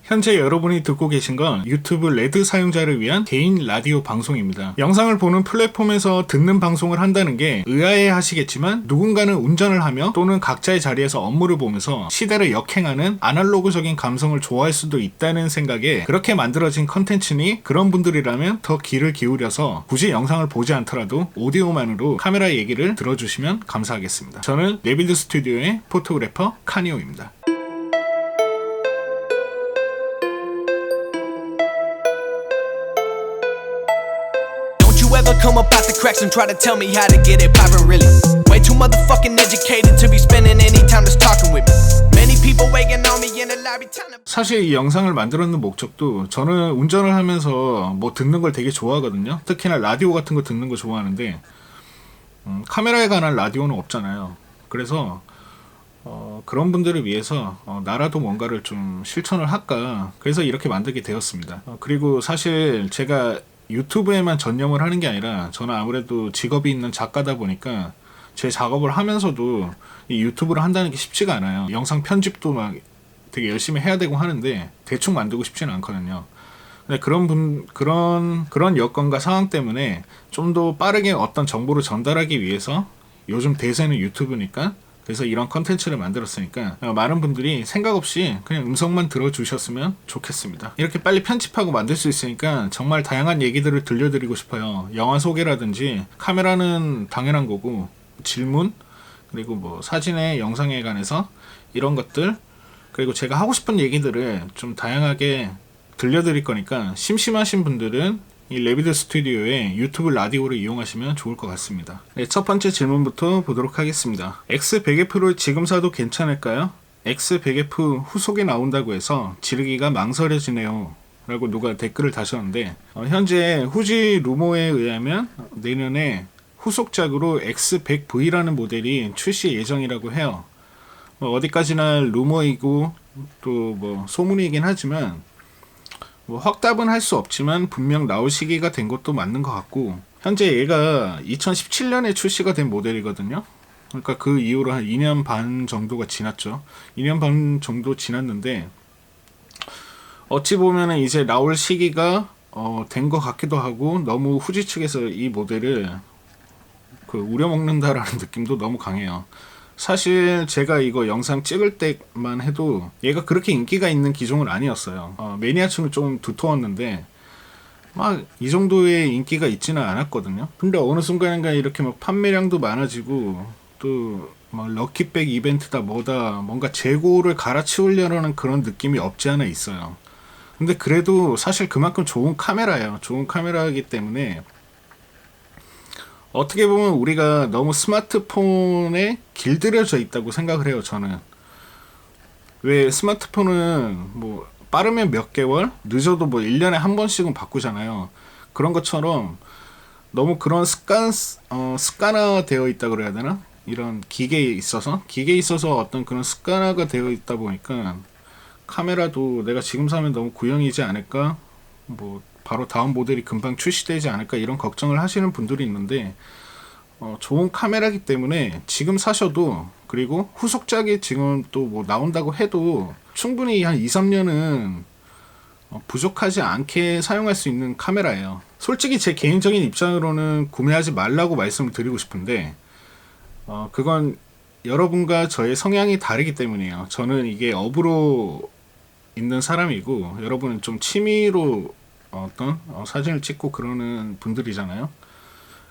현재 여러분이 듣고 계신 건 유튜브 레드 사용자를 위한 개인 라디오 방송입니다. 영상을 보는 플랫폼에서 듣는 방송을 한다는 게 의아해 하시겠지만 누군가는 운전을 하며 또는 각자의 자리에서 업무를 보면서 시대를 역행하는 아날로그적인 감성을 좋아할 수도 있다는 생각에 그렇게 만들어진 컨텐츠니 그런 분들이라면 더 귀를 기울여서 굳이 영상을 보지 않더라도 오디오만으로 카메라 얘기를 들어주시면 감사하겠습니다. 저는 레비드 스튜디오의 포토그래퍼 카니오입니다. Ever come up out the cracks and try to tell me how to get it poppin' really? Way too motherfucking educated to be spending any time just talking with me. Many people waiting on me in the lobby trying to. 사실 이 영상을 만들었는 목적도 저는 운전을 하면서 뭐 듣는 걸 되게 좋아하거든요. 특히나 라디오 같은 거 듣는 거 좋아하는데 카메라에 관한 라디오는 없잖아요. 그래서 그런 분들을 위해서 나라도 뭔가를 좀 실천을 할까, 그래서 이렇게 만들게 되었습니다. 그리고 사실 제가 유튜브에만 전념을 하는 게 아니라 저는 아무래도 직업이 있는 작가다 보니까 제 작업을 하면서도 이 유튜브를 한다는 게 쉽지가 않아요. 영상 편집도 막 되게 열심히 해야 되고 하는데 대충 만들고 싶지는 않거든요. 근데 그런 여건과 상황 때문에 좀 더 빠르게 어떤 정보를 전달하기 위해서 요즘 대세는 유튜브니까, 그래서 이런 컨텐츠를 만들었으니까 많은 분들이 생각 없이 그냥 음성만 들어주셨으면 좋겠습니다. 이렇게 빨리 편집하고 만들 수 있으니까 정말 다양한 얘기들을 들려드리고 싶어요. 영화 소개라든지, 카메라는 당연한 거고, 질문, 그리고 뭐 사진에 영상에 관해서 이런 것들, 그리고 제가 하고 싶은 얘기들을 좀 다양하게 들려드릴 거니까 심심하신 분들은 이 레비드 스튜디오의 유튜브 라디오를 이용하시면 좋을 것 같습니다. 네, 첫 번째 질문부터 보도록 하겠습니다. X100F를 지금 사도 괜찮을까요? X100F 후속이 나온다고 해서 지르기가 망설여지네요 라고 누가 댓글을 다셨는데, 현재 후지 루머에 의하면 내년에 후속작으로 X100V라는 모델이 출시 예정이라고 해요. 어디까지나 루머이고 또 뭐 소문이긴 하지만 확답은 할 수 없지만 분명 나올 시기가 된 것도 맞는 것 같고, 현재 얘가 2017년에 출시가 된 모델이거든요. 그러니까 그 이후로 한 2년 반 정도가 지났죠. 2년 반 정도 지났는데 어찌 보면은 이제 나올 시기가 된 것 같기도 하고, 너무 후지 측에서 이 모델을 우려먹는다라는 느낌도 너무 강해요. 사실 제가 이거 영상 찍을 때만 해도 얘가 그렇게 인기가 있는 기종은 아니었어요. 매니아층은 좀 두터웠는데 막 이 정도의 인기가 있지는 않았거든요. 근데 어느 순간인가 이렇게 막 판매량도 많아지고 또 막 럭키백 이벤트다 뭐다 뭔가 재고를 갈아치우려는 그런 느낌이 없지 않아 있어요. 근데 그래도 사실 그만큼 좋은 카메라예요. 좋은 카메라이기 때문에 어떻게 보면 우리가 너무 스마트폰에 길들여져 있다고 생각을 해요, 저는. 왜 스마트폰은 뭐 빠르면 몇 개월, 늦어도 뭐 1년에 한 번씩은 바꾸잖아요. 그런 것처럼 너무 그런 습관화 되어 있다 그래야 되나? 이런 기계에 있어서 어떤 그런 습관화가 되어 있다 보니까 카메라도 내가 지금 사면 너무 구형이지 않을까? 뭐 바로 다음 모델이 금방 출시되지 않을까, 이런 걱정을 하시는 분들이 있는데 좋은 카메라기 때문에 지금 사셔도, 그리고 후속작이 지금 또 뭐 나온다고 해도 충분히 한 2-3년은 부족하지 않게 사용할 수 있는 카메라예요. 솔직히 제 개인적인 입장으로는 구매하지 말라고 말씀을 드리고 싶은데 그건 여러분과 저의 성향이 다르기 때문이에요. 저는 이게 업으로 있는 사람이고 여러분은 좀 취미로 어떤 사진을 찍고 그러는 분들이잖아요.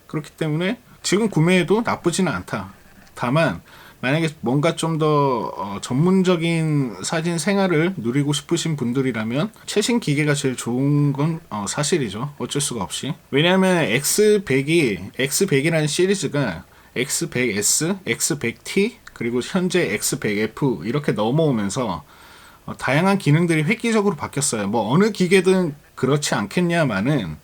그렇기 때문에 지금 구매해도 나쁘지는 않다. 다만 만약에 뭔가 좀 더 전문적인 사진 생활을 누리고 싶으신 분들이라면 최신 기계가 제일 좋은 건 사실이죠. 어쩔 수가 없이. 왜냐하면 X100이라는 시리즈가 X100S, X100T, 그리고 현재 X100F 이렇게 넘어오면서 다양한 기능들이 획기적으로 바뀌었어요. 뭐 어느 기계든 그렇지 않겠냐마는,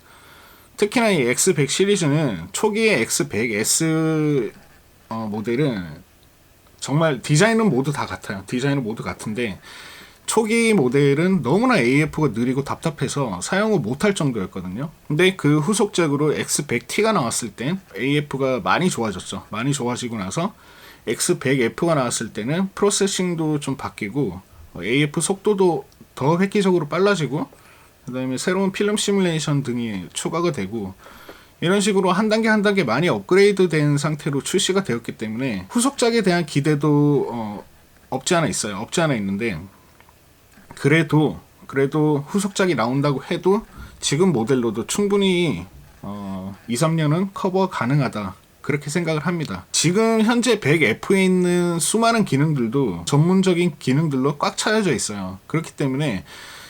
특히나 이 X100 시리즈는 초기의 X100S 모델은 정말 디자인은 모두 다 같아요. 디자인은 모두 같은데 초기 모델은 너무나 AF가 느리고 답답해서 사용을 못할 정도였거든요. 근데 그 후속작으로 X100T가 나왔을 땐 AF가 많이 좋아졌죠. 많이 좋아지고 나서 X100F가 나왔을 때는 프로세싱도 좀 바뀌고 AF 속도도 더 획기적으로 빨라지고 그 다음에 새로운 필름 시뮬레이션 등이 추가가 되고 이런 식으로 한 단계 한 단계 많이 업그레이드 된 상태로 출시가 되었기 때문에 후속작에 대한 기대도 없지 않아 있어요. 없지 않아 있는데 그래도 후속작이 나온다고 해도 지금 모델로도 충분히 2, 3년은 커버 가능하다. 그렇게 생각을 합니다. 지금 현재 100F에 있는 수많은 기능들도 전문적인 기능들로 꽉 차여져 있어요. 그렇기 때문에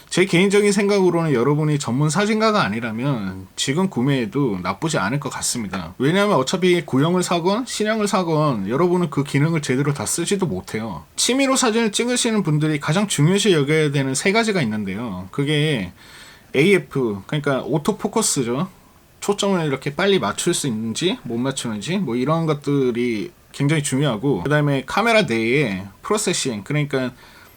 제 개인적인 생각으로는 여러분이 전문 사진가가 아니라면 지금 구매해도 나쁘지 않을 것 같습니다. 왜냐하면 어차피 구형을 사건 신형을 사건 여러분은 그 기능을 제대로 다 쓰지도 못해요. 취미로 사진을 찍으시는 분들이 가장 중요시 여겨야 되는 세 가지가 있는데요. 그게 AF, 그러니까 오토포커스죠. 초점을 이렇게 빨리 맞출 수 있는지 못 맞추는지 뭐 이런 것들이 굉장히 중요하고, 그 다음에 카메라 내에 프로세싱, 그러니까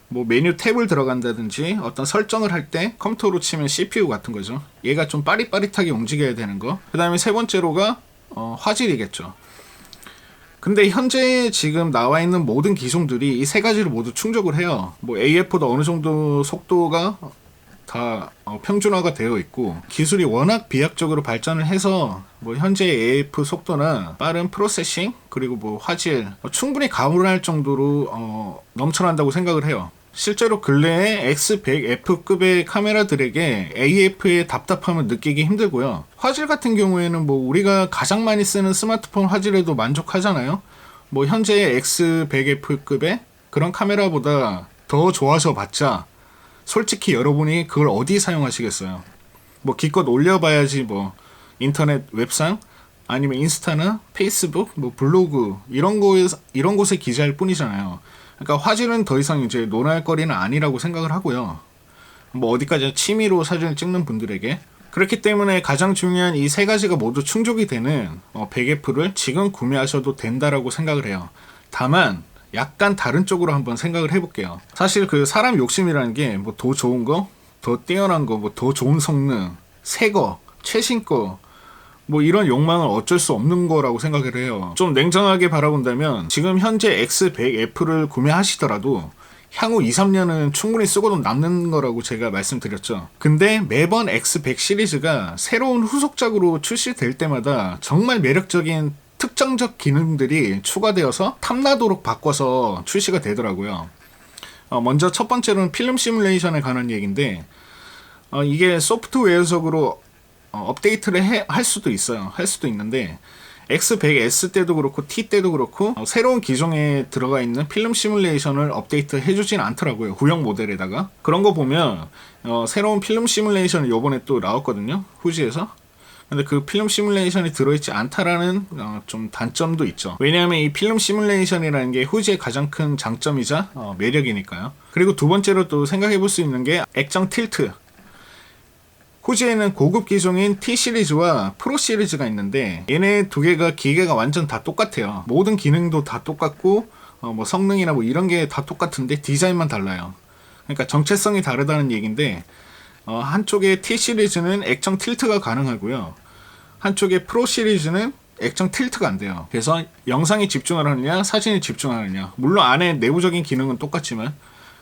뭐 메뉴 탭을 들어간다든지 어떤 설정을 할 때 컴퓨터로 치면 CPU 같은 거죠. 얘가 좀 빠릿빠릿하게 움직여야 되는 거. 그 다음에 세 번째로가 화질이겠죠. 근데 현재 지금 나와 있는 모든 기종들이 이 세 가지를 모두 충족을 해요. 뭐 AF도 어느 정도 속도가 다 평준화가 되어 있고, 기술이 워낙 비약적으로 발전을 해서 뭐 현재 AF 속도나 빠른 프로세싱 그리고 뭐 화질 충분히 가물할 정도로 넘쳐난다고 생각을 해요. 실제로 근래에 X100F급의 카메라들에게 AF의 답답함을 느끼기 힘들고요. 화질 같은 경우에는 뭐 우리가 가장 많이 쓰는 스마트폰 화질에도 만족하잖아요. 뭐 현재 X100F급의 그런 카메라보다 더 좋아져 봤자 솔직히 여러분이 그걸 어디 사용하시겠어요? 뭐 기껏 올려봐야지 뭐 인터넷 웹상 아니면 인스타나 페이스북 뭐 블로그 이런 곳에 기재할 뿐이잖아요. 그러니까 화질은 더 이상 이제 논할 거리는 아니라고 생각을 하고요. 뭐 어디까지 취미로 사진을 찍는 분들에게. 그렇기 때문에 가장 중요한 이 세 가지가 모두 충족이 되는 100F를 지금 구매하셔도 된다라고 생각을 해요. 다만 약간 다른 쪽으로 한번 생각을 해볼게요. 사실 그 사람 욕심이라는 게 뭐 더 좋은 거, 더 뛰어난 거, 뭐 더 좋은 성능, 새 거, 최신 거, 뭐 이런 욕망은 어쩔 수 없는 거라고 생각을 해요. 좀 냉정하게 바라본다면 지금 현재 X100F를 구매하시더라도 향후 2, 3년은 충분히 쓰고도 남는 거라고 제가 말씀드렸죠. 근데 매번 X100 시리즈가 새로운 후속작으로 출시될 때마다 정말 매력적인 특정적 기능들이 추가되어서 탐나도록 바꿔서 출시가 되더라고요. 먼저 첫 번째로는 필름 시뮬레이션에 관한 얘기인데, 이게 소프트웨어적으로 업데이트를 할 수도 있어요. 할 수도 있는데 X100S 때도 그렇고 T 때도 그렇고 새로운 기종에 들어가 있는 필름 시뮬레이션을 업데이트 해주진 않더라고요. 구형 모델에다가. 그런 거 보면 새로운 필름 시뮬레이션이 요번에 또 나왔거든요. 후지에서. 근데 그 필름 시뮬레이션이 들어있지 않다라는 좀 단점도 있죠. 왜냐하면 이 필름 시뮬레이션이라는 게 후지의 가장 큰 장점이자 매력이니까요. 그리고 두 번째로 또 생각해 볼 수 있는 게 액정 틸트. 후지에는 고급 기종인 T 시리즈와 프로 시리즈가 있는데 얘네 두 개가 기계가 완전 다 똑같아요. 모든 기능도 다 똑같고 뭐 성능이나 뭐 이런 게 다 똑같은데 디자인만 달라요. 그러니까 정체성이 다르다는 얘기인데 한쪽에 T 시리즈는 액정 틸트가 가능하고요. 한쪽에 프로 시리즈는 액정 틸트가 안 돼요. 그래서 영상에 집중하느냐 사진에 집중하느냐, 물론 안에 내부적인 기능은 똑같지만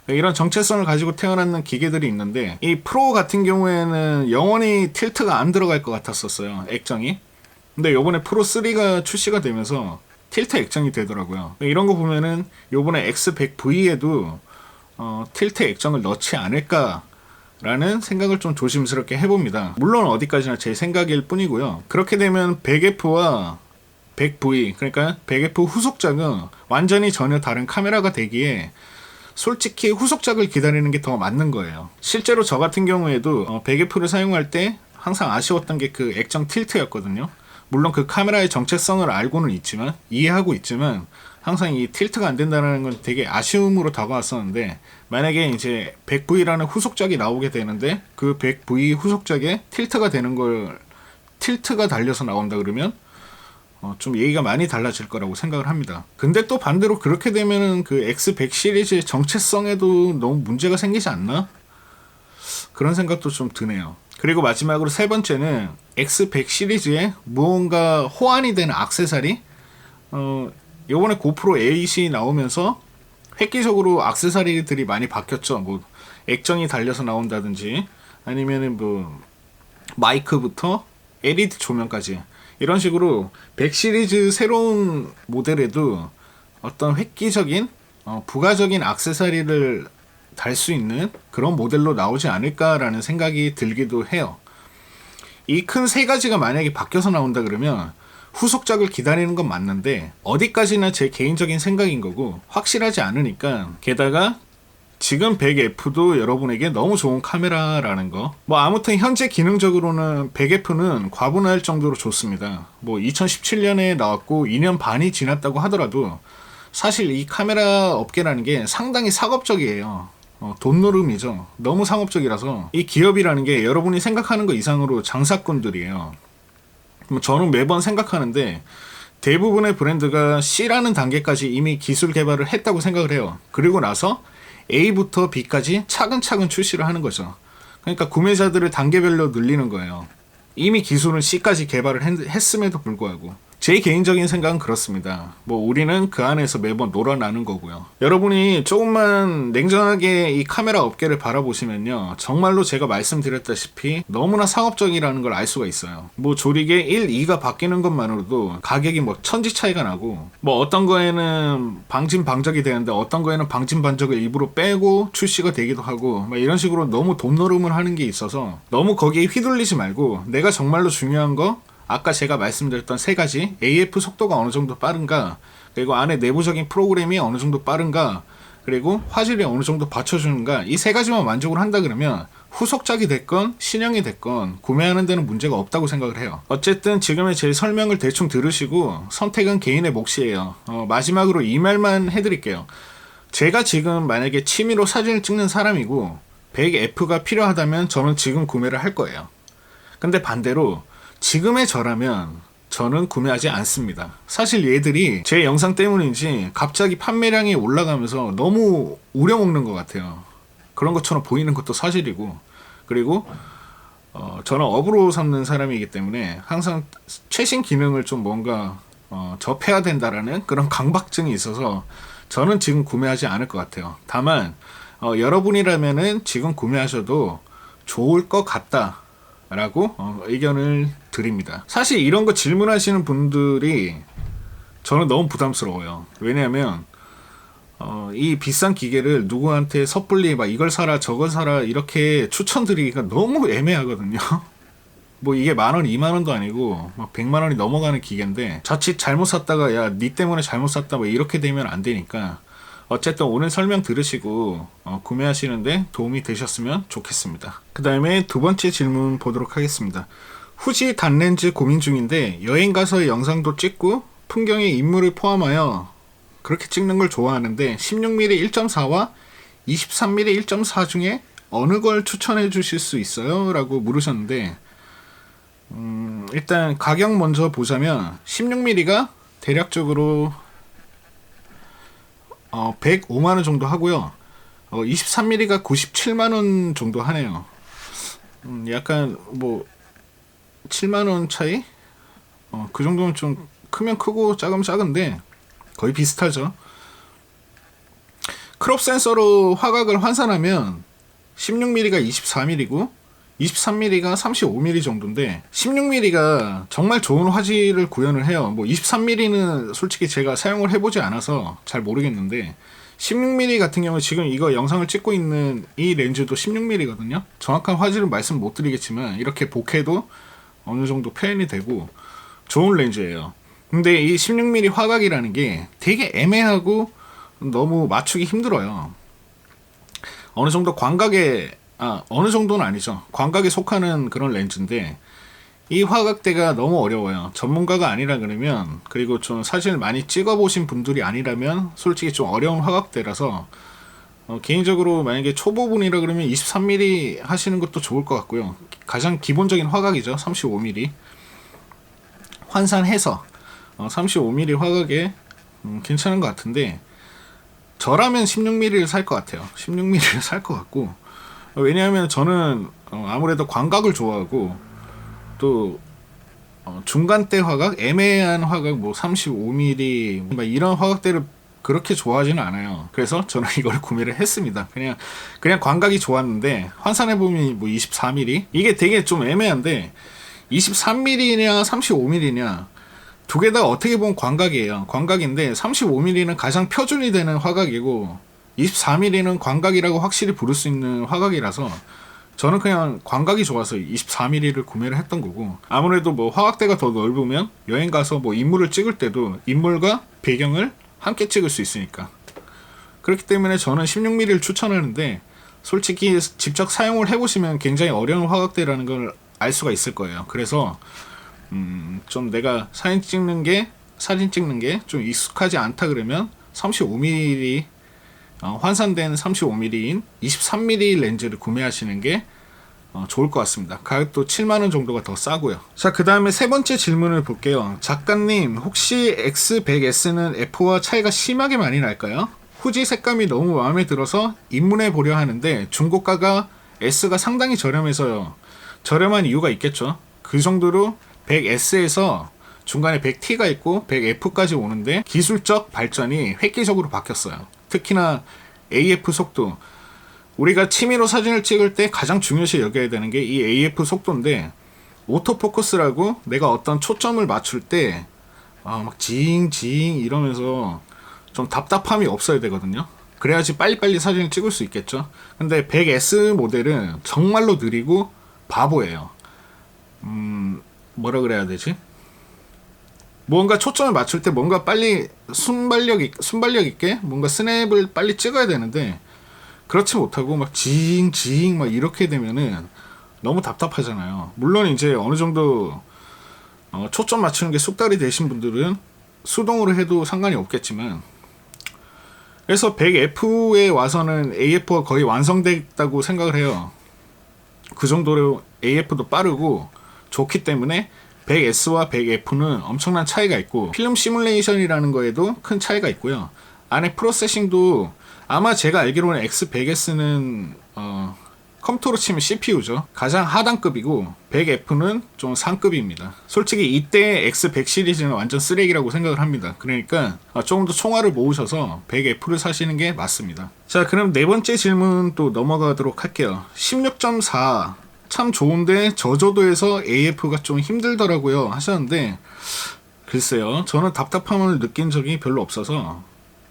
이런 정체성을 가지고 태어나는 기계들이 있는데, 이 프로 같은 경우에는 영원히 틸트가 안 들어갈 것 같았었어요, 액정이. 근데 요번에 프로 3가 출시가 되면서 틸트 액정이 되더라고요. 이런 거 보면은 요번에 X100V에도 틸트 액정을 넣지 않을까 라는 생각을 좀 조심스럽게 해봅니다. 물론 어디까지나 제 생각일 뿐이고요. 그렇게 되면 100F와 100V, 그러니까 100F 후속작은 완전히 전혀 다른 카메라가 되기에 솔직히 후속작을 기다리는 게 더 맞는 거예요. 실제로 저 같은 경우에도 100F를 사용할 때 항상 아쉬웠던 게 그 액정 틸트였거든요. 물론 그 카메라의 정체성을 알고는 있지만, 이해하고 있지만 항상 이 틸트가 안 된다는 건 되게 아쉬움으로 다가왔었는데, 만약에 이제 100V라는 후속작이 나오게 되는데 그 100V 후속작에 틸트가 되는 걸, 틸트가 달려서 나온다 그러면 좀 얘기가 많이 달라질 거라고 생각을 합니다. 근데 또 반대로 그렇게 되면은 그 X100 시리즈의 정체성에도 너무 문제가 생기지 않나? 그런 생각도 좀 드네요. 그리고 마지막으로 세 번째는 X100 시리즈에 무언가 호환이 되는 액세서리. 요번에 고프로 8이 나오면서 획기적으로 액세서리들이 많이 바뀌었죠. 뭐 액정이 달려서 나온다든지 아니면은 뭐 마이크부터 LED 조명까지 이런 식으로 100 시리즈 새로운 모델에도 어떤 획기적인 부가적인 액세서리를 달 수 있는 그런 모델로 나오지 않을까라는 생각이 들기도 해요. 이 큰 세 가지가 만약에 바뀌어서 나온다 그러면 후속작을 기다리는 건 맞는데 어디까지나 제 개인적인 생각인 거고 확실하지 않으니까, 게다가 지금 100F도 여러분에게 너무 좋은 카메라라는 거. 뭐 아무튼 현재 기능적으로는 100F는 과분할 정도로 좋습니다. 뭐 2017년에 나왔고 2년 반이 지났다고 하더라도 사실 이 카메라 업계라는 게 상당히 상업적이에요. 돈노름이죠. 너무 상업적이라서 이 기업이라는 게 여러분이 생각하는 것 이상으로 장사꾼들이에요. 저는 매번 생각하는데 대부분의 브랜드가 C라는 단계까지 이미 기술 개발을 했다고 생각을 해요. 그리고 나서 A부터 B까지 차근차근 출시를 하는 거죠. 그러니까 구매자들을 단계별로 늘리는 거예요. 이미 기술은 C까지 개발을 했음에도 불구하고. 제 개인적인 생각은 그렇습니다. 뭐 우리는 그 안에서 매번 놀아나는 거고요. 여러분이 조금만 냉정하게 이 카메라 업계를 바라보시면요, 정말로 제가 말씀드렸다시피 너무나 상업적이라는 걸 알 수가 있어요. 뭐 조리개 1, 2가 바뀌는 것만으로도 가격이 뭐 천지 차이가 나고, 뭐 어떤 거에는 방진방적이 되는데 어떤 거에는 방진방적을 일부러 빼고 출시가 되기도 하고, 막 이런 식으로 너무 돈노름을 하는 게 있어서 너무 거기에 휘둘리지 말고 내가 정말로 중요한 거, 아까 제가 말씀드렸던 세 가지, AF 속도가 어느 정도 빠른가, 그리고 안에 내부적인 프로그램이 어느 정도 빠른가, 그리고 화질이 어느 정도 받쳐주는가, 이 세 가지만 만족을 한다 그러면 후속작이 됐건 신형이 됐건 구매하는 데는 문제가 없다고 생각을 해요. 어쨌든 지금의 제 설명을 대충 들으시고 선택은 개인의 몫이에요. 마지막으로 이 말만 해드릴게요. 제가 지금 만약에 취미로 사진을 찍는 사람이고 100F가 필요하다면 저는 지금 구매를 할 거예요. 근데 반대로 지금의 저라면 저는 구매하지 않습니다. 사실 얘들이 제 영상 때문인지 갑자기 판매량이 올라가면서 너무 우려먹는 것 같아요. 그런 것처럼 보이는 것도 사실이고, 그리고 저는 업으로 삼는 사람이기 때문에 항상 최신 기능을 좀 뭔가 접해야 된다라는 그런 강박증이 있어서 저는 지금 구매하지 않을 것 같아요. 다만 여러분이라면은 지금 구매하셔도 좋을 것 같다 라고 의견을 드립니다. 사실 이런 거 질문하시는 분들이 저는 너무 부담스러워요. 왜냐하면 이 비싼 기계를 누구한테 섣불리 막 이걸 사라 저걸 사라 이렇게 추천드리기가 너무 애매하거든요. 뭐 이게 10,000원, 20,000원도 아니고 막 100,000원이 넘어가는 기계인데 자칫 잘못 샀다가 야 니 때문에 잘못 샀다 뭐 이렇게 되면 안 되니까, 어쨌든 오늘 설명 들으시고 구매하시는데 도움이 되셨으면 좋겠습니다. 그 다음에 두 번째 질문 보도록 하겠습니다. 후지 단렌즈 고민 중인데 여행 가서 영상도 찍고 풍경에 인물을 포함하여 그렇게 찍는 걸 좋아하는데 16mm 1.4와 23mm 1.4 중에 어느 걸 추천해 주실 수 있어요? 라고 물으셨는데 일단 가격 먼저 보자면 16mm가 대략적으로 105만원 정도 하고요. 23mm가 97만원 정도 하네요. 약간 뭐 7만원 차이? 그 정도면 좀 크면 크고 작으면 작은데 거의 비슷하죠. 크롭 센서로 화각을 환산하면 16mm가 24mm고 23mm가 35mm 정도인데 16mm가 정말 좋은 화질을 구현을 해요. 뭐 23mm는 솔직히 제가 사용을 해보지 않아서 잘 모르겠는데 16mm 같은 경우 지금 이거 영상을 찍고 있는 이 렌즈도 16mm거든요. 정확한 화질은 말씀 못 드리겠지만 이렇게 보케도 어느 정도 표현이 되고 좋은 렌즈예요. 근데 이 16mm 화각이라는 게 되게 애매하고 너무 맞추기 힘들어요. 어느 정도 광각에 어느 정도는 아니죠. 광각에 속하는 그런 렌즈인데 이 화각대가 너무 어려워요. 전문가가 아니라 그러면, 그리고 좀 사진을 많이 찍어보신 분들이 아니라면 솔직히 좀 어려운 화각대라서 개인적으로 만약에 초보분이라 그러면 23mm 하시는 것도 좋을 것 같고요. 가장 기본적인 화각이죠. 35mm 환산해서 35mm 화각에 괜찮은 것 같은데 저라면 16mm를 살 것 같아요. 16mm를 살 것 같고, 왜냐하면 저는 아무래도 광각을 좋아하고 또 중간대 화각, 애매한 화각, 뭐 35mm 막 이런 화각대를 그렇게 좋아하지는 않아요. 그래서 저는 이걸 구매를 했습니다. 그냥 광각이 좋았는데 환산해보면 뭐 24mm 이게 되게 좀 애매한데 23mm냐 35mm냐 두 개 다 어떻게 보면 광각이에요. 광각인데 35mm는 가장 표준이 되는 화각이고 24mm는 광각이라고 확실히 부를 수 있는 화각이라서 저는 그냥 광각이 좋아서 24mm를 구매를 했던 거고, 아무래도 뭐 화각대가 더 넓으면 여행 가서 뭐 인물을 찍을 때도 인물과 배경을 함께 찍을 수 있으니까. 그렇기 때문에 저는 16mm를 추천하는데, 솔직히 직접 사용을 해보시면 굉장히 어려운 화각대라는 걸 알 수가 있을 거예요. 그래서 좀 내가 사진 찍는 게 좀 익숙하지 않다 그러면 35mm 환산된 35mm인 23mm 렌즈를 구매하시는 게 좋을 것 같습니다. 가격도 7만원 정도가 더 싸고요. 자, 그 다음에 세 번째 질문을 볼게요. 작가님, 혹시 X100S는 F와 차이가 심하게 많이 날까요? 후지 색감이 너무 마음에 들어서 입문해 보려 하는데 중고가가 S가 상당히 저렴해서요. 저렴한 이유가 있겠죠. 그 정도로 100S에서 중간에 100T가 있고 100F까지 오는데 기술적 발전이 획기적으로 바뀌었어요. 특히나 AF 속도, 우리가 취미로 사진을 찍을 때 가장 중요시 여겨야 되는 게 이 AF 속도인데, 오토포커스라고 내가 어떤 초점을 맞출 때 막 지잉 이러면서 좀 답답함이 없어야 되거든요. 그래야지 빨리빨리 사진을 찍을 수 있겠죠. 근데 100S 모델은 정말로 느리고 바보예요. 뭐라 그래야 되지? 뭔가 초점을 맞출 때 뭔가 빨리 순발력 있게 뭔가 스냅을 빨리 찍어야 되는데, 그렇지 못하고 막 지잉 막 이렇게 되면은 너무 답답하잖아요. 물론 이제 어느 정도 초점 맞추는 게 숙달이 되신 분들은 수동으로 해도 상관이 없겠지만, 그래서 100F에 와서는 AF가 거의 완성됐다고 생각을 해요. 그 정도로 AF도 빠르고 좋기 때문에 100S와 100F는 엄청난 차이가 있고, 필름 시뮬레이션이라는 거에도 큰 차이가 있고요. 안에 프로세싱도 아마 제가 알기로는 X100S는 컴퓨터로 치면 CPU죠. 가장 하단급이고 100F는 좀 상급입니다. 솔직히 이때 X100 시리즈는 완전 쓰레기라고 생각을 합니다. 그러니까 조금 더 총알을 모으셔서 100F를 사시는 게 맞습니다. 자, 그럼 네 번째 질문 또 넘어가도록 할게요. 16.4 참 좋은데 저조도에서 AF가 좀 힘들더라고요 하셨는데, 글쎄요, 저는 답답함을 느낀 적이 별로 없어서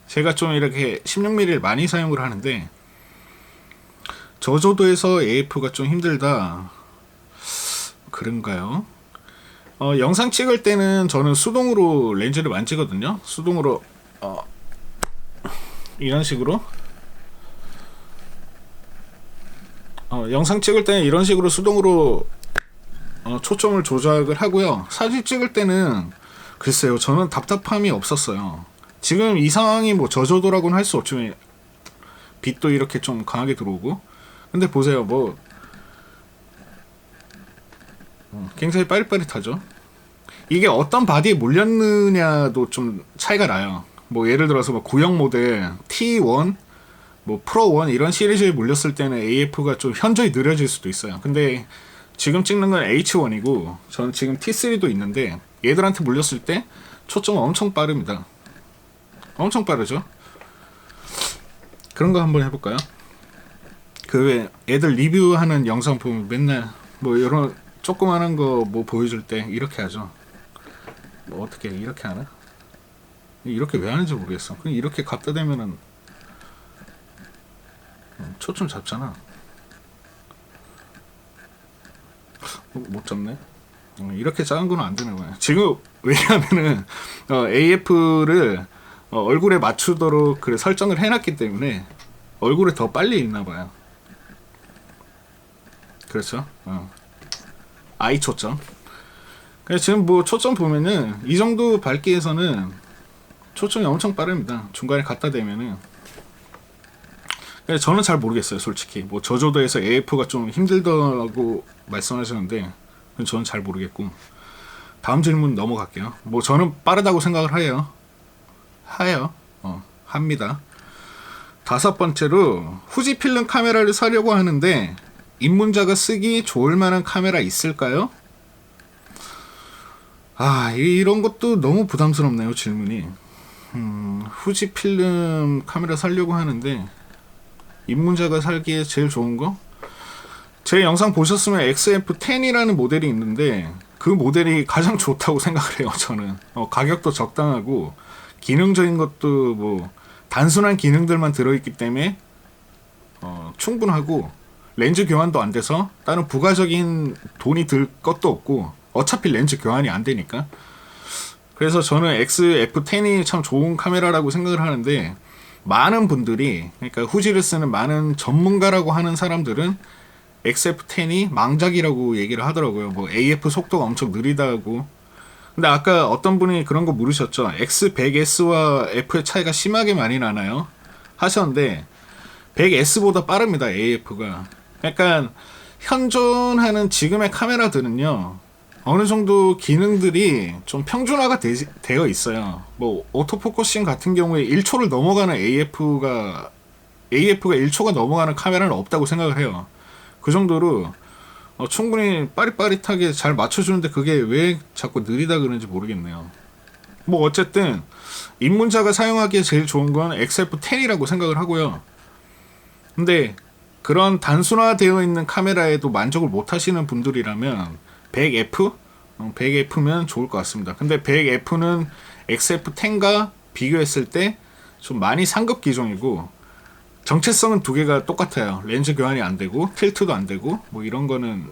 제가 좀 이렇게 16mm를 많이 사용을 하는데, 저조도에서 AF가 좀 힘들다, 그런가요? 영상 찍을 때는 저는 수동으로 렌즈를 만지거든요. 수동으로 이런 식으로 영상 찍을 때는 이런 식으로 수동으로 초점을 조작을 하고요. 사진 찍을 때는 글쎄요, 저는 답답함이 없었어요. 지금 이 상황이 뭐 저조도라고는 할 수 없지만 빛도 이렇게 좀 강하게 들어오고, 근데 보세요, 뭐 굉장히 빠릿빠릿하죠. 이게 어떤 바디에 몰렸느냐도 좀 차이가 나요. 뭐 예를 들어서 뭐 구형 모델 T1 뭐 프로 1 이런 시리즈에 몰렸을 때는 AF가 좀 현저히 느려질 수도 있어요. 근데 지금 찍는 건 H1이고 저는 지금 T3도 있는데, 얘들한테 몰렸을 때 초점은 엄청 빠릅니다. 엄청 빠르죠. 그런 거 한번 해볼까요? 그 왜 애들 리뷰하는 영상 보면 맨날 뭐 이런 조그만한 거 뭐 보여줄 때 이렇게 하죠. 뭐 어떻게 이렇게 하나? 이렇게 왜 하는지 모르겠어. 그냥 이렇게 갖다 대면은 초점 잡잖아. 못 잡네. 이렇게 작은 거는 안 되는 거야. 지금 왜냐하면은 AF를 얼굴에 맞추도록 그 설정을 해놨기 때문에 얼굴에 더 빨리 있나 봐요. 그렇죠. 아이 초점. 그래서 지금 뭐 초점 보면은 이 정도 밝기에서는 초점이 엄청 빠릅니다. 중간에 갖다 대면은. 그래서 저는 잘 모르겠어요, 솔직히. 뭐 저조도에서 AF가 좀 힘들다고 말씀하셨는데 저는 잘 모르겠고, 다음 질문 넘어갈게요. 뭐 저는 빠르다고 생각을 합니다. 다섯 번째로 후지 필름 카메라를 사려고 하는데 입문자가 쓰기 좋을 만한 카메라 있을까요? 이런 것도 너무 부담스럽네요, 질문이. 후지 필름 카메라 살려고 하는데 입문자가 살기에 제일 좋은 거? 제 영상 보셨으면 XF10이라는 모델이 있는데 그 모델이 가장 좋다고 생각을 해요. 저는 가격도 적당하고 기능적인 것도 뭐 단순한 기능들만 들어있기 때문에 충분하고 렌즈 교환도 안 돼서 다른 부가적인 돈이 들 것도 없고 어차피 렌즈 교환이 안 되니까. 그래서 저는 XF10이 참 좋은 카메라라고 생각을 하는데 많은 분들이, 그러니까 후지를 쓰는 많은 전문가라고 하는 사람들은 XF10이 망작이라고 얘기를 하더라고요. 뭐 AF 속도가 엄청 느리다고. 근데 아까 어떤 분이 그런 거 물으셨죠. X100S와 F의 차이가 심하게 많이 나나요? 하셨는데 100S보다 빠릅니다. AF가. 약간 현존하는 지금의 카메라들은요, 어느 정도 기능들이 좀 평준화가 되어 있어요. 뭐 오토포커싱 같은 경우에 1초를 넘어가는 AF가 1초가 넘어가는 카메라는 없다고 생각을 해요. 그 정도로 충분히 빠릿빠릿하게 잘 맞춰주는데 그게 왜 자꾸 느리다 그러는지 모르겠네요. 뭐 어쨌든 입문자가 사용하기에 제일 좋은 건 XF10이라고 생각을 하고요. 근데 그런 단순화되어 있는 카메라에도 만족을 못 하시는 분들이라면 100F? 100F면 좋을 것 같습니다. 근데 100F는 XF10과 비교했을 때 좀 많이 상급 기종이고 정체성은 두 개가 똑같아요. 렌즈 교환이 안 되고 틸트도 안 되고 뭐 이런 거는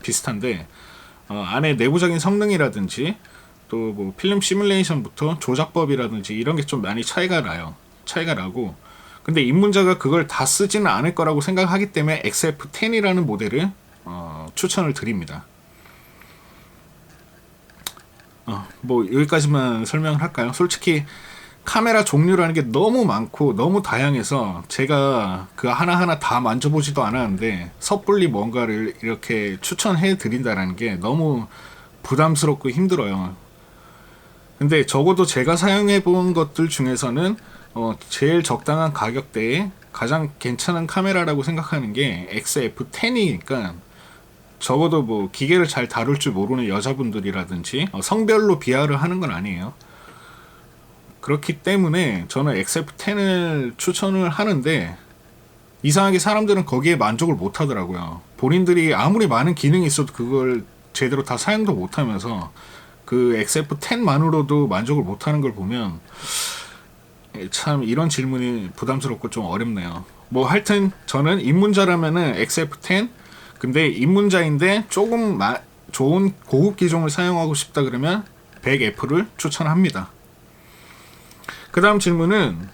비슷한데 안에 내부적인 성능이라든지 또 뭐 필름 시뮬레이션부터 조작법이라든지 이런 게 좀 많이 차이가 나고, 근데 입문자가 그걸 다 쓰지는 않을 거라고 생각하기 때문에 XF10이라는 모델을 추천을 드립니다. 뭐 여기까지만 설명을 할까요? 솔직히 카메라 종류라는 게 너무 많고 너무 다양해서 제가 그 하나하나 다 만져보지도 않았는데 섣불리 뭔가를 이렇게 추천해 드린다는 게 너무 부담스럽고 힘들어요. 근데 적어도 제가 사용해 본 것들 중에서는 제일 적당한 가격대에 가장 괜찮은 카메라라고 생각하는 게 XF10이니까, 적어도 뭐 기계를 잘 다룰 줄 모르는 여자분들이라든지 성별로 비하를 하는 건 아니에요. 그렇기 때문에 저는 XF10을 추천을 하는데 이상하게 사람들은 거기에 만족을 못 하더라고요. 본인들이 아무리 많은 기능이 있어도 그걸 제대로 다 사용도 못 하면서 그 XF10만으로도 만족을 못 하는 걸 보면 참 이런 질문이 부담스럽고 좀 어렵네요. 뭐 하여튼 저는 입문자라면은 XF10, 근데 입문자인데 조금 좋은 고급 기종을 사용하고 싶다 그러면 100F를 추천합니다. 그 다음 질문은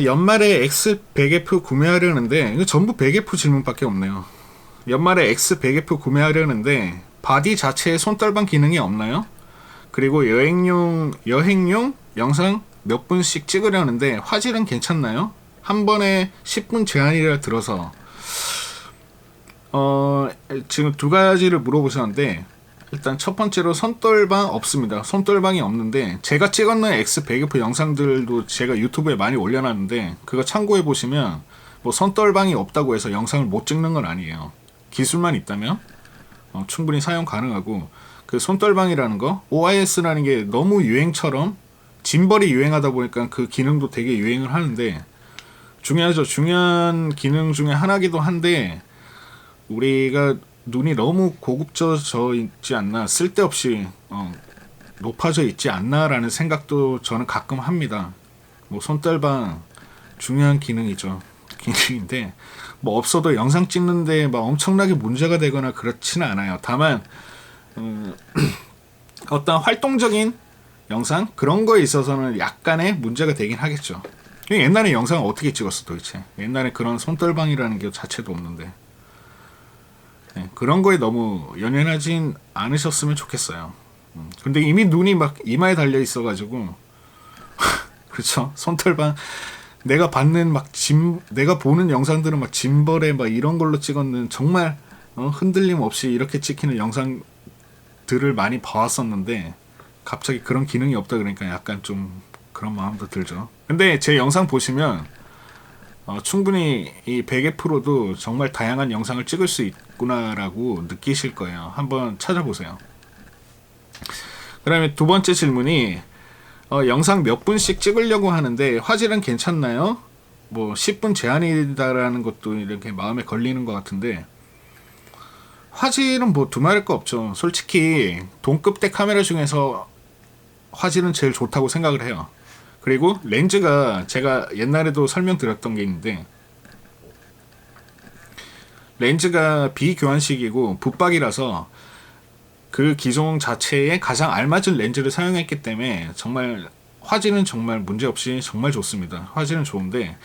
연말에 X100F 구매하려는데, 이거 전부 100F 질문밖에 없네요. 연말에 X100F 구매하려는데 바디 자체에 손떨방 기능이 없나요? 그리고 여행용 영상 몇 분씩 찍으려는데 화질은 괜찮나요? 한 번에 10분 제한이라 들어서 지금 두 가지를 물어보셨는데, 일단 첫 번째로 손떨방 없습니다. 손떨방이 없는데 제가 찍었는 X100F 영상들도 제가 유튜브에 많이 올려놨는데 그거 참고해 보시면 뭐 손떨방이 없다고 해서 영상을 못 찍는 건 아니에요. 기술만 있다면 충분히 사용 가능하고, 그 손떨방이라는 거, OIS라는 게 너무 유행처럼 짐벌이 유행하다 보니까 그 기능도 되게 유행을 하는데 중요하죠. 중요한 기능 중에 하나기도 한데 우리가 눈이 너무 고급져져 있지 않나, 쓸데없이 높아져 있지 않나라는 생각도 저는 가끔 합니다. 뭐 손떨방 중요한 기능이죠. 기능인데 뭐 없어도 영상 찍는데 막 엄청나게 문제가 되거나 그렇지는 않아요. 다만 어떤 활동적인 영상 그런 거에 있어서는 약간의 문제가 되긴 하겠죠. 옛날에 영상을 어떻게 찍었어 도대체? 옛날에 그런 손떨방이라는 게 자체도 없는데. 네, 그런 거에 너무 연연하진 않으셨으면 좋겠어요. 근데 이미 눈이 막 이마에 달려 있어가지고 그렇죠. 손떨방 내가 받는 내가 보는 영상들은 막 짐벌에 막 이런 걸로 찍었는 정말 흔들림 없이 이렇게 찍히는 영상들을 많이 봐왔었는데 갑자기 그런 기능이 없다 그러니까 약간 좀 그런 마음도 들죠. 근데 제 영상 보시면 충분히 이 100F로도 정말 다양한 영상을 찍을 수 있구나라고 느끼실 거예요. 한번 찾아보세요. 그 다음에 두 번째 질문이 영상 몇 분씩 찍으려고 하는데 화질은 괜찮나요? 뭐 10분 제한이다라는 것도 이렇게 마음에 걸리는 것 같은데, 화질은 뭐 두말할 거 없죠. 솔직히 동급대 카메라 중에서 화질은 제일 좋다고 생각을 해요. 그리고 렌즈가 제가 옛날에도 설명드렸던 게 있는데, 렌즈가 비교환식이고 붓박이라서 그 기종 자체에 가장 알맞은 렌즈를 사용했기 때문에 정말 화질은 정말 문제없이 정말 좋습니다. 화질은 좋은데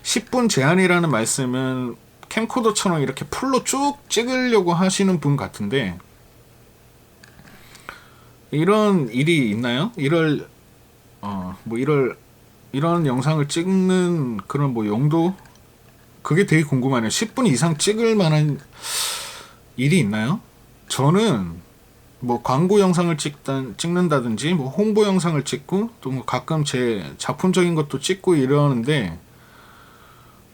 10분 제한이라는 말씀은 캠코더처럼 이렇게 풀로 쭉 찍으려고 하시는 분 같은데, 이런 일이 있나요? 이런 영상을 찍는 그런 뭐 용도, 그게 되게 궁금하네요. 10분 이상 찍을 만한 일이 있나요? 저는 뭐 광고 영상을 찍는다든지 뭐 홍보 영상을 찍고 또 뭐 가끔 제 작품적인 것도 찍고 이러는데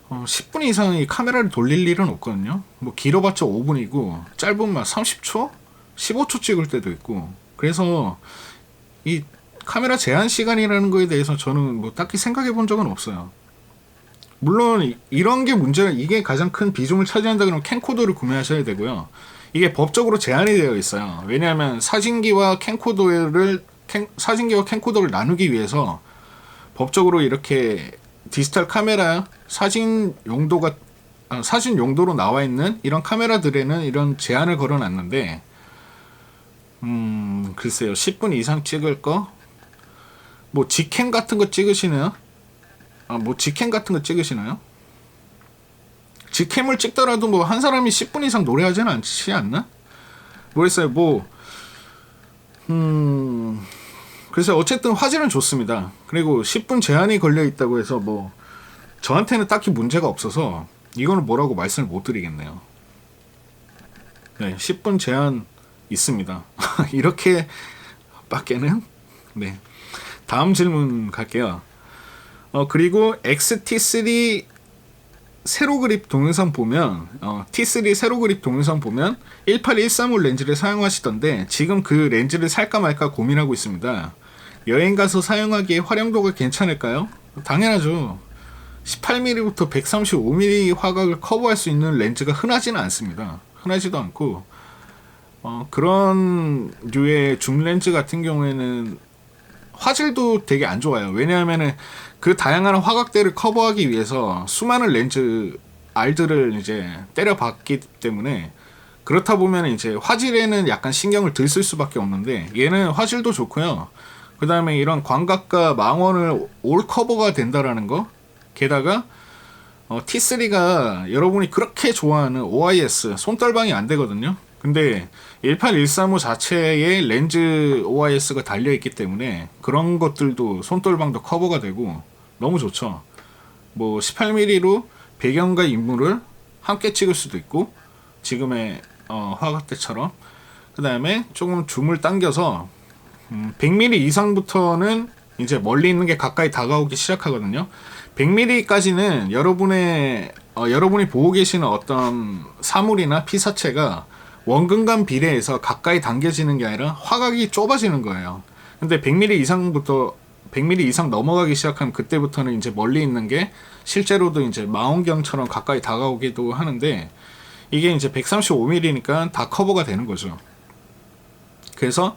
10분 이상 이 카메라를 돌릴 일은 없거든요. 뭐 길어봤자 5분이고 짧으면 30초? 15초 찍을 때도 있고, 그래서 이 카메라 제한 시간이라는 거에 대해서 저는 뭐 딱히 생각해 본 적은 없어요. 물론 이런 게 문제가, 이게 가장 큰 비중을 차지한다 그러면 캠코더를 구매하셔야 되고요. 이게 법적으로 제한이 되어 있어요. 왜냐하면 사진기와 캠코더를 나누기 위해서 법적으로 이렇게 디지털 카메라 사진 용도로 나와 있는 이런 카메라들에는 이런 제한을 걸어놨는데, 글쎄요, 10분 이상 찍을 거, 뭐 직캠 같은 거 찍으시나요? 직캠 같은 거 찍으시나요? 직캠을 찍더라도 뭐 한 사람이 10분 이상 노래하지는 않지 않나? 모르겠어요. 그래서 어쨌든 화질은 좋습니다. 그리고 10분 제한이 걸려 있다고 해서 뭐 저한테는 딱히 문제가 없어서 이거는 뭐라고 말씀을 못 드리겠네요. 네, 10분 제한 있습니다. 이렇게 밖에는. 네, 다음 질문 갈게요. 그리고 XT3 세로 그립 동영상 보면 T3 세로 그립 동영상 보면 18135 렌즈를 사용하시던데 지금 그 렌즈를 살까 말까 고민하고 있습니다. 여행 가서 사용하기에 활용도가 괜찮을까요? 당연하죠. 18mm부터 135mm 화각을 커버할 수 있는 렌즈가 흔하지는 않습니다. 흔하지도 않고 그런 류의 줌 렌즈 같은 경우에는 화질도 되게 안 좋아요. 왜냐하면은 그 다양한 화각대를 커버하기 위해서 수많은 렌즈 알들을 이제 때려박기 때문에, 그렇다 보면 이제 화질에는 약간 신경을 덜 쓸 수밖에 없는데, 얘는 화질도 좋고요. 그 다음에 이런 광각과 망원을 올 커버가 된다라는 거. 게다가 T3가 여러분이 그렇게 좋아하는 OIS 손떨방이 안 되거든요. 근데 18135 자체에 렌즈 OIS가 달려있기 때문에 그런 것들도 손떨방도 커버가 되고 너무 좋죠. 뭐 18mm로 배경과 인물을 함께 찍을 수도 있고, 지금의 화각대처럼. 그 다음에 조금 줌을 당겨서 100mm 이상부터는 이제 멀리 있는 게 가까이 다가오기 시작하거든요. 100mm까지는 여러분이 보고 계시는 어떤 사물이나 피사체가 원근간 비례해서 가까이 당겨지는 게 아니라 화각이 좁아지는 거예요. 근데 100mm 이상 넘어가기 시작하면 그때부터는 이제 멀리 있는 게 실제로도 이제 망원경처럼 가까이 다가오기도 하는데, 이게 이제 135mm니까 다 커버가 되는 거죠. 그래서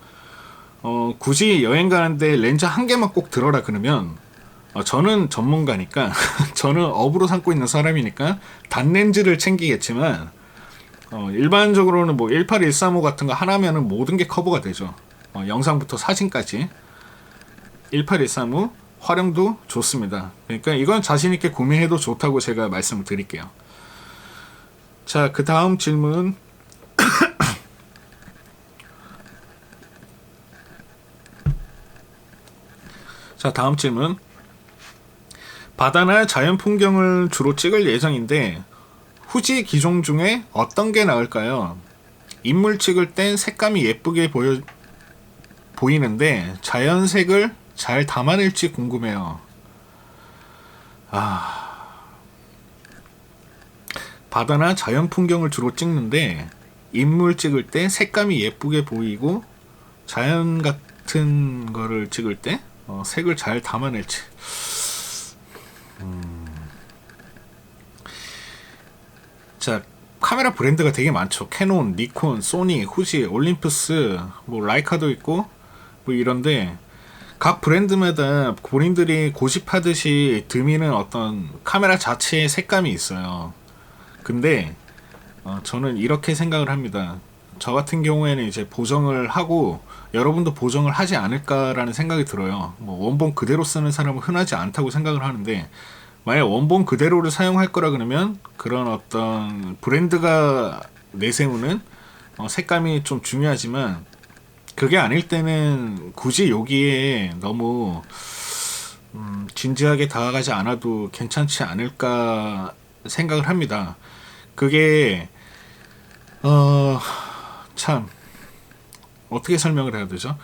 굳이 여행 가는데 렌즈 한 개만 꼭 들어라 그러면, 저는 전문가니까 저는 업으로 삼고 있는 사람이니까 단렌즈를 챙기겠지만, 일반적으로는 뭐 18135 같은 거 하나면은 모든 게 커버가 되죠. 영상부터 사진까지. 1835 활용도 좋습니다. 그러니까 이건 자신있게 구매해도 좋다고 제가 말씀을 드릴게요. 자, 그 다음 질문. 자, 다음 질문. 바다나 자연 풍경을 주로 찍을 예정인데 후지 기종 중에 어떤 게 나을까요? 인물 찍을 땐 색감이 예쁘게 보이는데 자연색을 잘 담아낼지 궁금해요. 바다나 자연 풍경을 주로 찍는데 인물 찍을 때 색감이 예쁘게 보이고 자연 같은 거를 찍을 때 색을 잘 담아낼지. 자, 카메라 브랜드가 되게 많죠. 캐논, 니콘, 소니, 후지, 올림푸스, 뭐 라이카도 있고 뭐 이런데 각 브랜드마다 본인들이 고집하듯이 드미는 어떤 카메라 자체의 색감이 있어요. 근데 저는 이렇게 생각을 합니다. 저 같은 경우에는 이제 보정을 하고 여러분도 보정을 하지 않을까라는 생각이 들어요. 뭐 원본 그대로 쓰는 사람은 흔하지 않다고 생각을 하는데, 만약 원본 그대로를 사용할 거라 그러면 그런 어떤 브랜드가 내세우는 색감이 좀 중요하지만, 그게 아닐 때는 굳이 여기에 너무 진지하게 다가가지 않아도 괜찮지 않을까 생각을 합니다. 그게 참 어떻게 설명을 해야 되죠?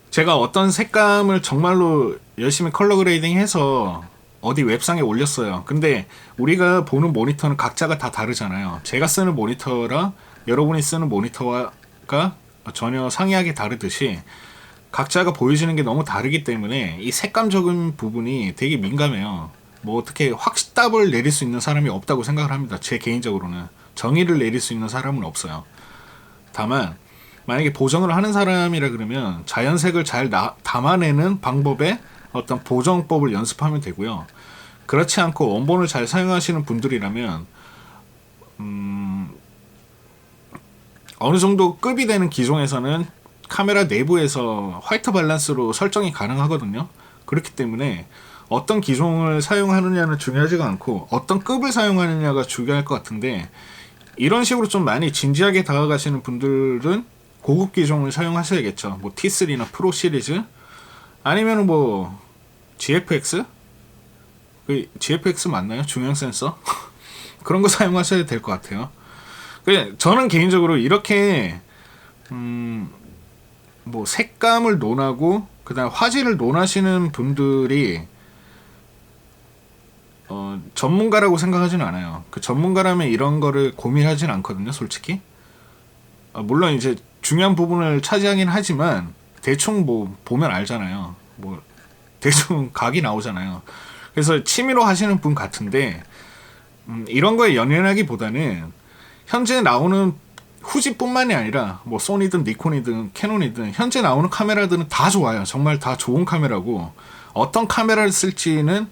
제가 어떤 색감을 정말로 열심히 컬러 그레이딩 해서 어디 웹상에 올렸어요. 근데 우리가 보는 모니터는 각자가 다 다르잖아요. 제가 쓰는 모니터랑 여러분이 쓰는 모니터가 전혀 상이하게 다르듯이 각자가 보여지는 게 너무 다르기 때문에 이 색감적인 부분이 되게 민감해요. 뭐 어떻게 확답을 내릴 수 있는 사람이 없다고 생각을 합니다. 제 개인적으로는 정의를 내릴 수 있는 사람은 없어요. 다만 만약에 보정을 하는 사람이라 그러면 자연색을 잘 담아내는 방법의 어떤 보정법을 연습하면 되고요. 그렇지 않고 원본을 잘 사용하시는 분들이라면 어느 정도 급이 되는 기종에서는 카메라 내부에서 화이트 밸런스로 설정이 가능하거든요. 그렇기 때문에 어떤 기종을 사용하느냐는 중요하지가 않고 어떤 급을 사용하느냐가 중요할 것 같은데, 이런 식으로 좀 많이 진지하게 다가가시는 분들은 고급 기종을 사용하셔야겠죠. 뭐 T3나 프로 시리즈, 아니면 뭐 GFX? 그 GFX 맞나요? 중형 센서? 그런 거 사용하셔야 될 것 같아요. 저는 개인적으로 이렇게 뭐 색감을 논하고 그다음 화질을 논하시는 분들이 전문가라고 생각하지는 않아요. 그 전문가라면 이런 거를 고민하진 않거든요, 솔직히. 물론 이제 중요한 부분을 차지하긴 하지만 대충 뭐 보면 알잖아요. 뭐 대충 각이 나오잖아요. 그래서 취미로 하시는 분 같은데 이런 거에 연연하기보다는 현재 나오는 후지뿐만이 아니라 뭐 소니든 니콘이든 캐논이든 현재 나오는 카메라들은 다 좋아요. 정말 다 좋은 카메라고, 어떤 카메라를 쓸지는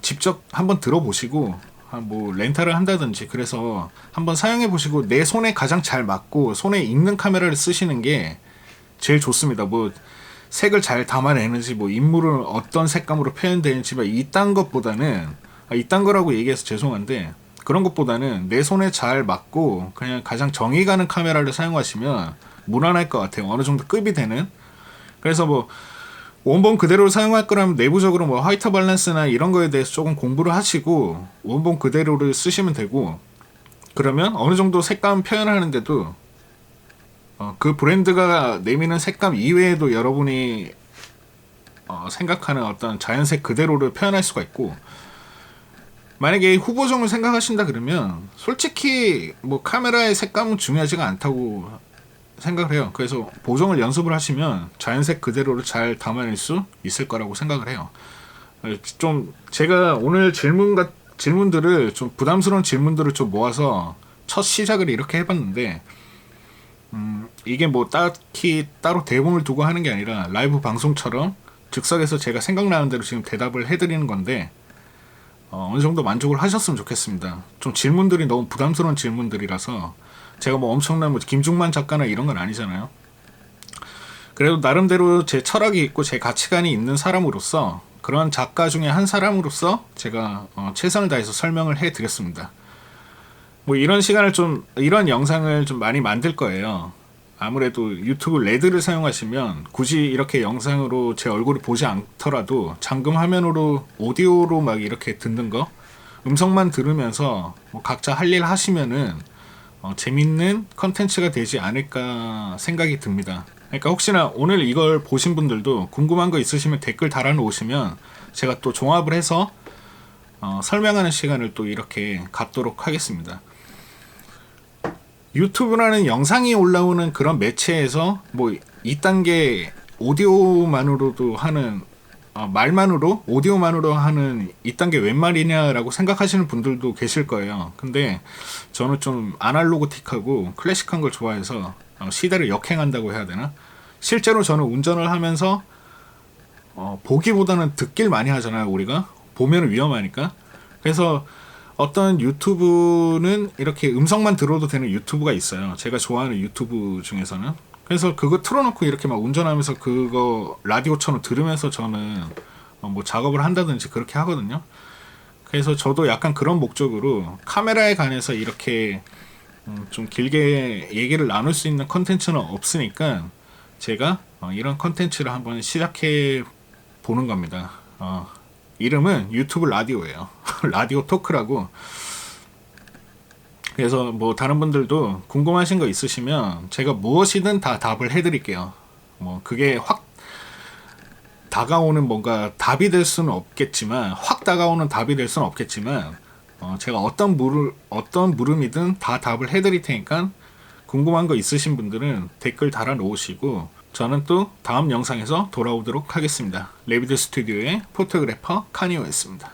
직접 한번 들어보시고 뭐 렌탈을 한다든지 그래서 한번 사용해 보시고 내 손에 가장 잘 맞고 손에 익는 카메라를 쓰시는 게 제일 좋습니다. 뭐 색을 잘 담아내는지 뭐 인물은 어떤 색감으로 표현되는지 막 이딴 것보다는 이딴 거라고 얘기해서 죄송한데, 그런 것보다는 내 손에 잘 맞고 그냥 가장 정이 가는 카메라를 사용하시면 무난할 것 같아요. 어느 정도 급이 되는. 그래서 뭐 원본 그대로 사용할 거라면 내부적으로 뭐 화이트 밸런스나 이런 거에 대해서 조금 공부를 하시고 원본 그대로를 쓰시면 되고, 그러면 어느 정도 색감 표현하는데도 그 브랜드가 내미는 색감 이외에도 여러분이 생각하는 어떤 자연색 그대로를 표현할 수가 있고, 만약에 후보종을 생각하신다 그러면 솔직히 뭐 카메라의 색감은 중요하지가 않다고 생각을 해요. 그래서 보정을 연습을 하시면 자연색 그대로를 잘 담아낼 수 있을 거라고 생각을 해요. 좀 제가 오늘 질문들을 좀 부담스러운 질문들을 좀 모아서 첫 시작을 이렇게 해봤는데, 이게 뭐 딱히 따로 대본을 두고 하는 게 아니라 라이브 방송처럼 즉석에서 제가 생각나는 대로 지금 대답을 해드리는 건데, 어느 정도 만족을 하셨으면 좋겠습니다. 좀 질문들이 너무 부담스러운 질문들이라서, 제가 뭐 엄청난 뭐 김중만 작가나 이런 건 아니잖아요. 그래도 나름대로 제 철학이 있고 제 가치관이 있는 사람으로서, 그런 작가 중에 한 사람으로서 제가 최선을 다해서 설명을 해드렸습니다. 뭐 이런 시간을 좀, 이런 영상을 좀 많이 만들 거예요. 아무래도 유튜브 레드를 사용하시면 굳이 이렇게 영상으로 제 얼굴을 보지 않더라도 잠금 화면으로 오디오로 막 이렇게 듣는 거, 음성만 들으면서 뭐 각자 할 일 하시면은 재밌는 컨텐츠가 되지 않을까 생각이 듭니다. 그러니까 혹시나 오늘 이걸 보신 분들도 궁금한 거 있으시면 댓글 달아놓으시면 제가 또 종합을 해서 설명하는 시간을 또 이렇게 갖도록 하겠습니다. 유튜브라는 영상이 올라오는 그런 매체에서 뭐 2단계 오디오만으로도 하는 말만으로 오디오만으로 하는 이딴 게 웬 말이냐라고 생각하시는 분들도 계실 거예요. 근데 저는 좀 아날로그틱하고 클래식한 걸 좋아해서 시대를 역행한다고 해야 되나? 실제로 저는 운전을 하면서 보기보다는 듣길 많이 하잖아요. 우리가 보면 위험하니까. 그래서 어떤 유튜브는 이렇게 음성만 들어도 되는 유튜브가 있어요. 제가 좋아하는 유튜브 중에서는. 그래서 그거 틀어놓고 이렇게 막 운전하면서 그거 라디오처럼 들으면서 저는 뭐 작업을 한다든지 그렇게 하거든요. 그래서 저도 약간 그런 목적으로 카메라에 관해서 이렇게 좀 길게 얘기를 나눌 수 있는 컨텐츠는 없으니까 제가 이런 컨텐츠를 한번 시작해 보는 겁니다. 이름은 유튜브 라디오예요. 라디오 토크라고. 그래서 뭐 다른 분들도 궁금하신 거 있으시면 제가 무엇이든 다 답을 해드릴게요. 뭐 그게 확 다가오는 뭔가 답이 될 수는 없겠지만, 확 다가오는 답이 될 수는 없겠지만, 제가 어떤 물음이든 다 답을 해드릴 테니까 궁금한 거 있으신 분들은 댓글 달아 놓으시고 저는 또 다음 영상에서 돌아오도록 하겠습니다. 레비드 스튜디오의 포토그래퍼 카니오였습니다.